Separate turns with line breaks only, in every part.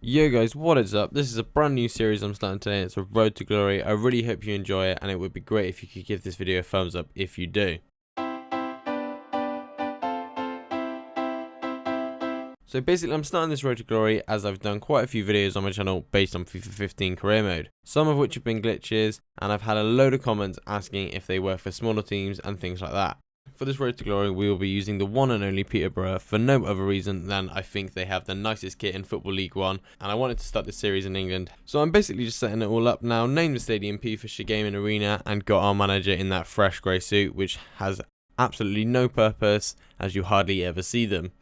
Yo guys, what is up? This is a brand new series I'm starting today. It's a Road to Glory. I really hope you enjoy it, and it would be great if you could give this video a thumbs up if you do. So basically I'm starting this Road to Glory as I've done quite a few videos on my channel based on FIFA 15 career mode. Some of which have been glitches, and I've had a load of comments asking if they work for smaller teams and things like that. For this Road to Glory, we will be using the one and only Peterborough for no other reason than I think they have the nicest kit in Football League 1, and I wanted to start this series in England. So I'm basically just setting it all up now, named the stadium P Fisher Gaming Arena, and got our manager in that fresh grey suit, which has absolutely no purpose, as you hardly ever see them.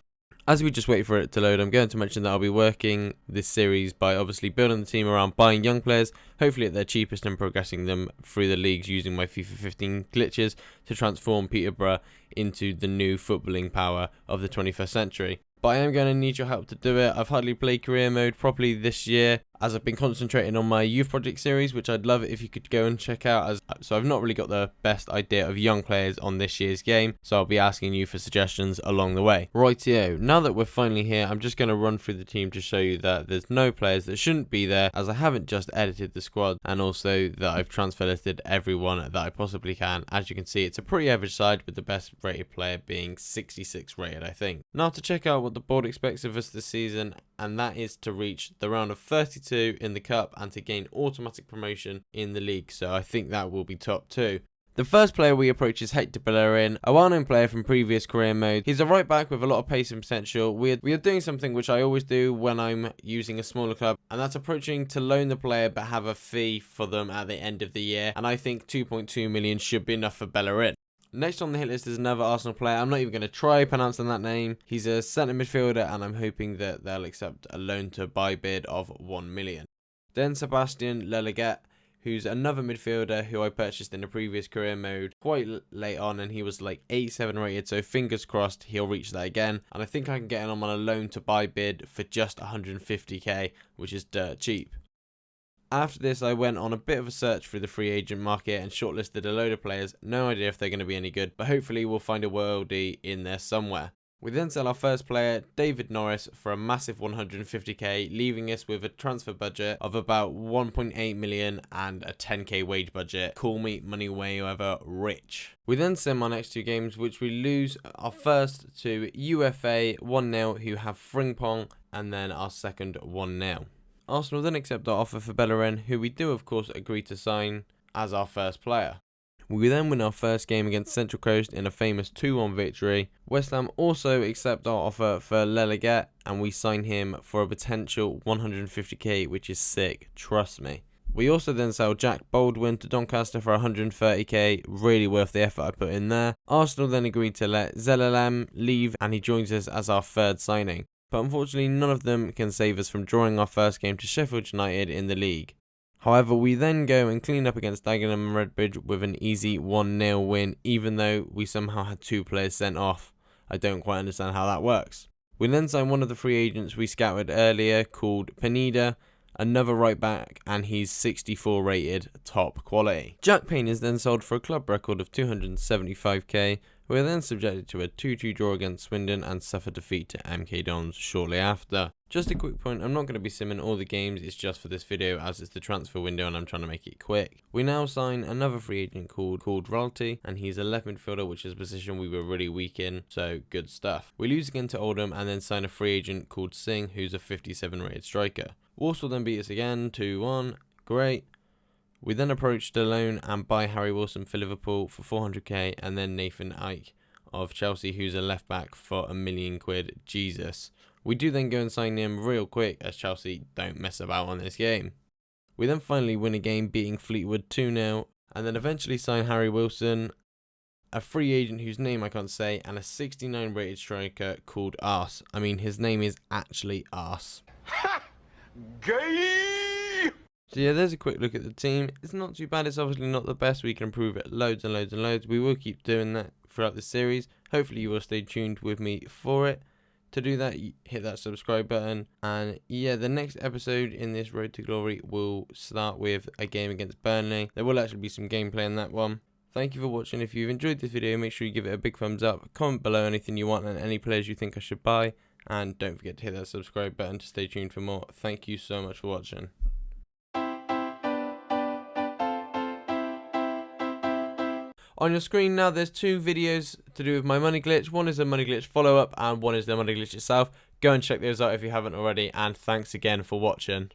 As we just wait for it to load, I'm going to mention that I'll be working this series by obviously building the team around buying young players, hopefully at their cheapest, and progressing them through the leagues using my FIFA 15 glitches to transform Peterborough into the new footballing power of the 21st century. But I am going to need your help to do it. I've hardly played career mode properly this year, as I've been concentrating on my youth project series, which I'd love it if you could go and check out. So I've not really got the best idea of young players on this year's game, so I'll be asking you for suggestions along the way. Rightio, now that we're finally here, I'm just going to run through the team to show you that there's no players that shouldn't be there, as I haven't just edited the squad, and also that I've transfer listed everyone that I possibly can. As you can see, it's a pretty average side, with the best rated player being 66 rated, I think. Now to check out what the board expects of us this season, and that is to reach the round of 32 in the cup and to gain automatic promotion in the league, so I think that will be top 2. The first player we approach is Hector Bellerin, a well-known player from previous career mode. He's a right back with a lot of pace and potential. We are doing something which I always do when I'm using a smaller club, and that's approaching to loan the player but have a fee for them at the end of the year, and I think 2.2 million should be enough for Bellerin. Next on the hit list is another Arsenal player. I'm not even going to try pronouncing that name. He's a centre midfielder, and I'm hoping that they'll accept a loan to buy bid of 1 million. Then Sebastian Leleget, who's another midfielder who I purchased in the previous career mode quite late on, and he was like 87 rated, so fingers crossed he'll reach that again. And I think I can get him on a loan to buy bid for just 150k, which is dirt cheap. After this, I went on a bit of a search through the free agent market and shortlisted a load of players. No idea if they're going to be any good, but hopefully we'll find a worldie in there somewhere. We then sell our first player, David Norris, for a massive 150k, leaving us with a transfer budget of about 1.8 million and a 10k wage budget. Call me money wherever rich. We then sim our next two games, which we lose our first to UFA 1-0, who have Frimpong, and then our second 1-0. Arsenal then accept our offer for Bellerin, who we do of course agree to sign as our first player. We then win our first game against Central Coast in a famous 2-1 victory. West Ham also accept our offer for Leleget, and we sign him for a potential 150k, which is sick, trust me. We also then sell Jack Baldwin to Doncaster for 130k, really worth the effort I put in there. Arsenal then agreed to let Zelalem leave, and he joins us as our third signing. But unfortunately none of them can save us from drawing our first game to Sheffield United in the league. However, we then go and clean up against Dagenham and Redbridge with an easy 1-0 win, even though we somehow had 2 players sent off. I don't quite understand how that works. We then sign one of the free agents we scouted earlier called Pineda, another right back, and he's 64 rated, top quality. Jack Payne is then sold for a club record of 275k. We were then subjected to a 2-2 draw against Swindon and suffered defeat to MK Dons shortly after. Just a quick point, I'm not going to be simming all the games, it's just for this video as it's the transfer window and I'm trying to make it quick. We now sign another free agent called Ralty, and he's a left midfielder, which is a position we were really weak in, so good stuff. We lose again to Oldham and then sign a free agent called Singh, who's a 57 rated striker. Walsall then beat us again, 2-1, great. We then approach the loan and buy Harry Wilson for Liverpool for 400k, and then Nathan Ike of Chelsea, who's a left back, for £1 million. Jesus. We do then go and sign him real quick, as Chelsea don't mess about on this game. We then finally win a game beating Fleetwood 2-0, and then eventually sign Harry Wilson, a free agent whose name I can't say, and a 69 rated striker called Arse. I mean, his name is actually Arse. Ha! Gay! So yeah, there's a quick look at the team. It's not too bad. It's obviously not the best. We can improve it loads and loads and loads. We will keep doing that throughout the series. Hopefully you will stay tuned with me for it. To do that, hit that subscribe button. And yeah, the next episode in this Road to Glory will start with a game against Burnley. There will actually be some gameplay in that one. Thank you for watching. If you've enjoyed this video, make sure you give it a big thumbs up. Comment below anything you want and any players you think I should buy. and don't forget to hit that subscribe button to stay tuned for more. Thank you so much for watching. On your screen now, there's two videos to do with my money glitch. One is a money glitch follow-up, and one is the money glitch itself. Go and check those out if you haven't already, and thanks again for watching.